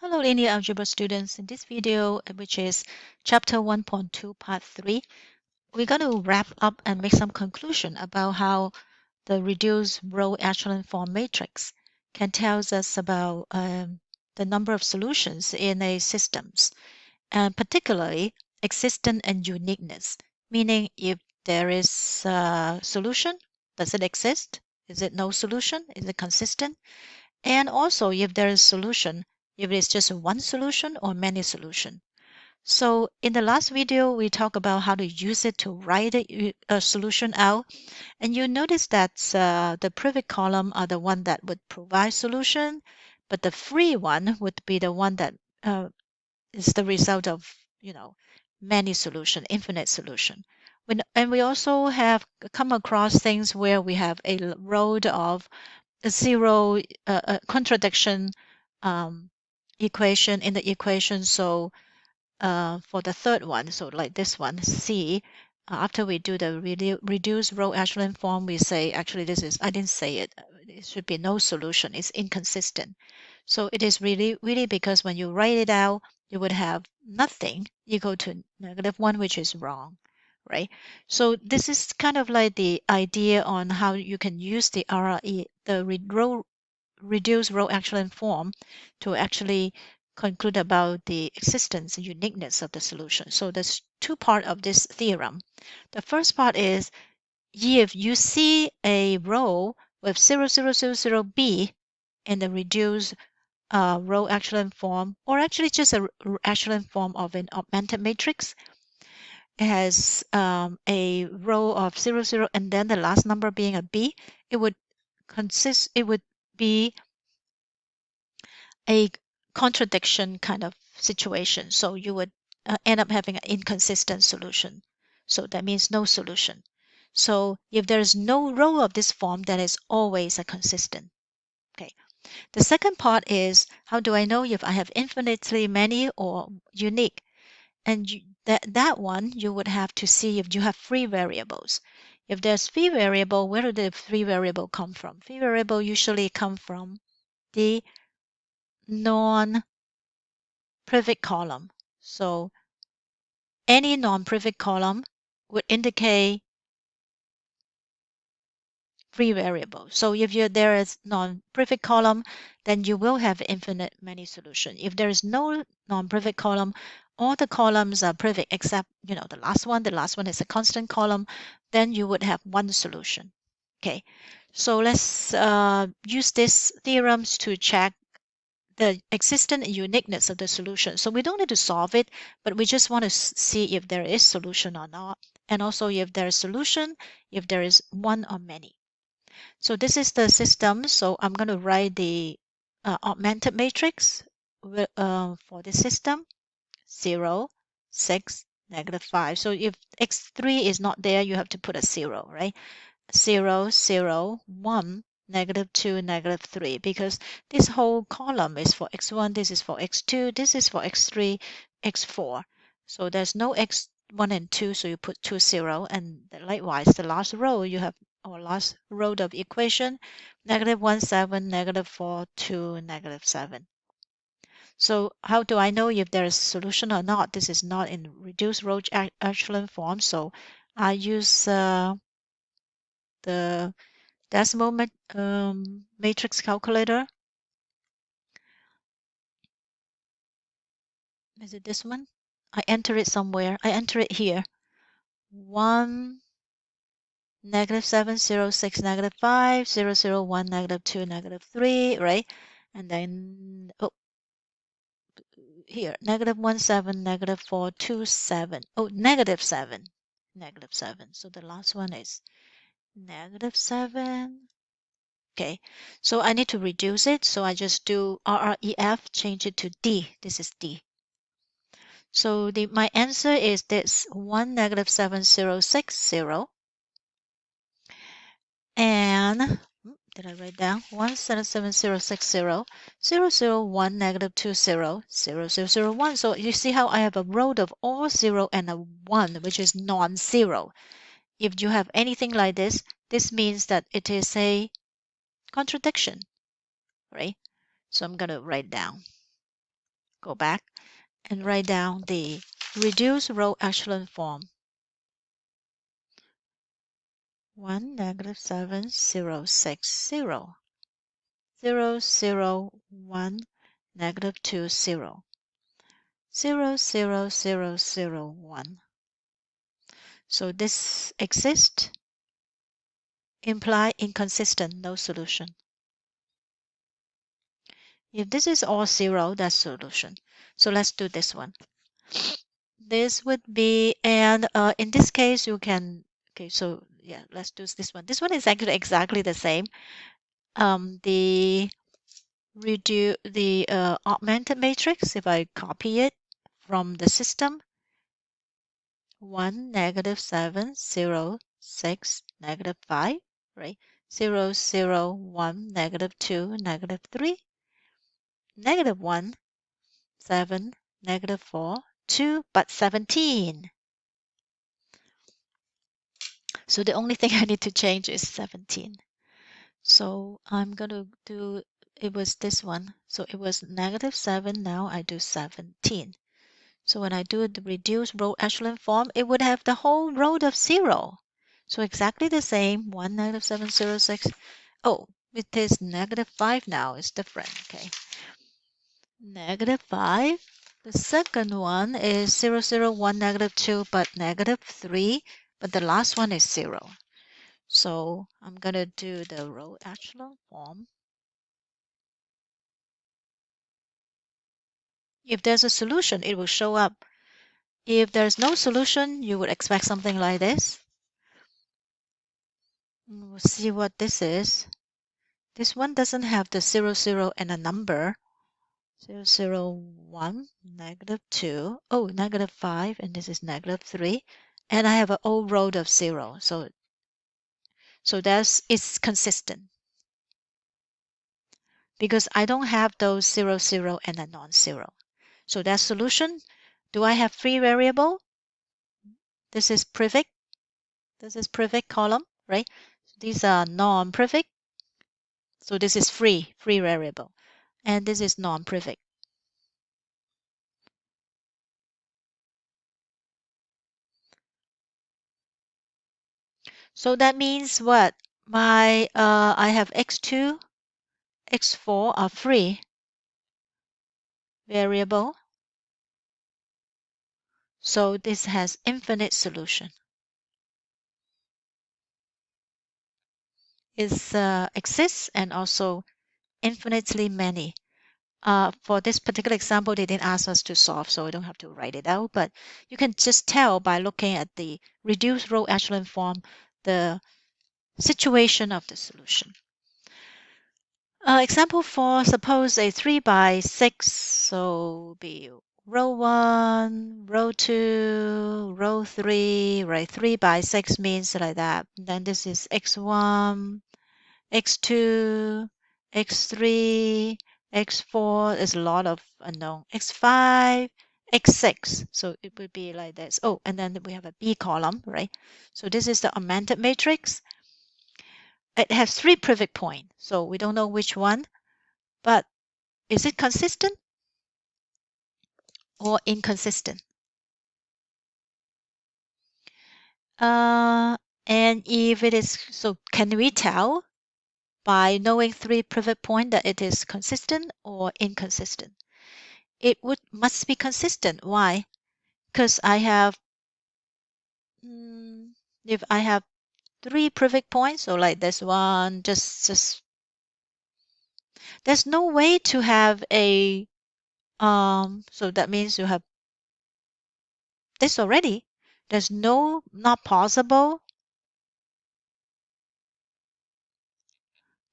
Hello, linear algebra students. In this video, which is chapter 1.2, part 3, we're going to wrap up and make some conclusion about how the reduced row echelon form matrix can tell us about the number of solutions in a systems, and particularly existence and uniqueness, meaning if there is a solution, does it exist? Is it no solution? Is it consistent? And also, if there is solution, if it's just one solution or many solution. So in the last video, we talked about how to use it to write a solution out. And you notice that the private column are the one that would provide solution, but the free one would be the one that is the result of, many solution, infinite solution. And we also have come across things where we have a row of a zero contradiction um, equation in the equation. So for the third one, so like this one, C, after we do the reduced row echelon form, we say, actually, this is, I didn't say it. It should be no solution. It's inconsistent. So it is really because when you write it out, you would have nothing equal to -1, which is wrong, right? So this is kind of like the idea on how you can use the RRE, the reduced row echelon form, to actually conclude about the existence and uniqueness of the solution. So there's two parts of this theorem. The first part is if you see a row with 0, 0, 0, 0, B in the reduced row echelon form, or actually just a echelon form of an augmented matrix, it has a row of 0, 0, and then the last number being a B, it would be a contradiction kind of situation. So you would end up having an inconsistent solution. So that means no solution. So if there is no row of this form, that is always a consistent. Okay. The second part is, how do I know if I have infinitely many or unique? And that one, you would have to see if you have free variables. If there's free variable, where do the free variable come from? Free variable usually come from the non-private column. So any non-private column would indicate free variable. So if there is non-private column, then you will have infinite many solution. If there is no non-private column, all the columns are private except the last one. The last one is a constant column. Then you would have one solution. Okay, so let's use these theorems to check the existence and uniqueness of the solution. So we don't need to solve it, but we just want to see if there is solution or not, and also if there is solution, if there is one or many. So this is the system. So I'm going to write the augmented matrix for the system: 0, 6, -5. So if x3 is not there, you have to put a 0, right? 0, 0, 1, -2, -3, because this whole column is for x1, this is for x2, this is for x3, x4. So there's no x1 and 2, so you put 2, 0, and likewise, the last row you have, or last row of equation, -1, 7, -4, 2, -7. So how do I know if there is solution or not? This is not in reduced row echelon form, so I use the decimal matrix calculator. Is it this one? I enter it somewhere. I enter it here. 1, -7, 0, 6, -5, 0, 0, 1, -2, -3, right? And then, oh, here, -1, 7, -4, 2, 7. Oh, -7. -7. So the last one is -7. Okay, so I need to reduce it. So I just do RREF, change it to D. This is D. So my answer is this: 1, -7060. And did I write down? 1776060, 001, -20, 0001. So you see how I have a row of all 0 and a 1, which is non-zero. If you have anything like this means that it is a contradiction, right? So I'm going to write down. go back and write down the reduced row echelon form. 1, -7, 0, 6, 0. 0, 0, 1, -2, 0. 0, 0, 0, 0, 1. So this exists, imply inconsistent, no solution. If this is all 0, that's solution. So let's do this one. This would be, and in this case, you can, okay, so yeah, let's do this one. This one is actually exactly the same. The augmented matrix, if I copy it from the system, 1, -7, 0, 6, -5, right? 0, 0, 1, -2, -3, -1, 7, -4, 2, but 17. So the only thing I need to change is 17. So I'm going to do, it was this one. So it was -7, now I do 17. So when I do the reduced row echelon form, it would have the whole row of 0. So exactly the same, 1, -7, 0, 6. Oh, it is -5 now, it's different, okay. -5. The second one is 0, 0, 1, -2, but -3. But the last one is 0. So I'm going to do the row echelon form. If there's a solution, it will show up. If there's no solution, you would expect something like this. We'll see what this is. This one doesn't have the 0, 0 and a number. 0, 0, 1, -2, oh, -5, and this is -3. And I have an old row of 0. So it's consistent. Because I don't have those 0, 0 and a non-zero. So that solution, do I have free variable? This is prefix. This is prefix column, right? These are non-prefix. So this is free variable. And this is non-prefix. So that means what? I have x2, x4 are free variable. So this has infinite solution. It exists and also infinitely many. For this particular example, they didn't ask us to solve, so I don't have to write it out. But you can just tell by looking at the reduced row echelon form the situation of the solution. Example 4, suppose a 3 by 6, so be row 1, row 2, row 3, right? 3 by 6 means like that. Then this is x1, x2, x3, x4 is a lot of unknown, x5, x6. So it would be like this. Oh, and then we have a B column, right? So this is the augmented matrix. It has 3 prefix points, so we don't know which one, but is it consistent or inconsistent? And if it is, so can we tell by knowing 3 prefix points that it is consistent or inconsistent? It must be consistent. Why? Because I have, if I have 3 prefix points, so like this one, just there's no way to have a, so that means you have this already. There's not possible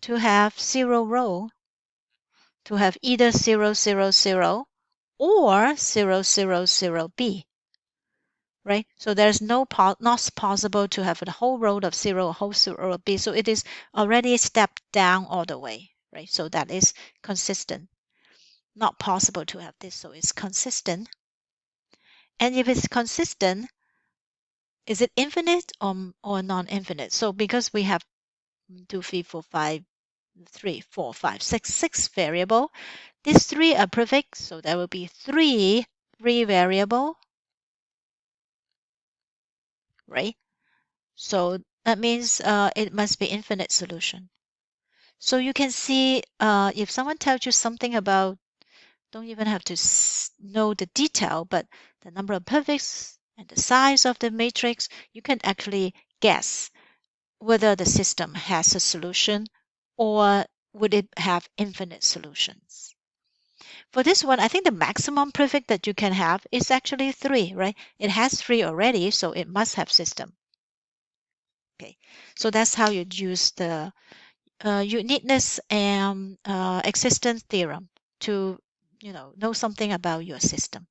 to have 0 row, to have either 0, 0, 0 or 0, 0, 0, B. Right? So there's not possible to have a whole row of 0, a whole row of B. So it is already stepped down all the way, right? So that is consistent. Not possible to have this, so it's consistent. And if it's consistent, is it infinite or non-infinite? So because we have 2, 3, 4, 5, 3, 4, 5, 6, 6 variable, These three are perfect, so there will be three free variable, right? So that means it must be infinite solution. So you can see if someone tells you something about, don't even have to know the detail, but the number of perfects and the size of the matrix, you can actually guess whether the system has a solution or would it have infinite solutions. For this one, I think the maximum perfect that you can have is actually 3, right? It has 3 already, so it must have system. Okay, so that's how you use the uniqueness and existence theorem to know something about your system.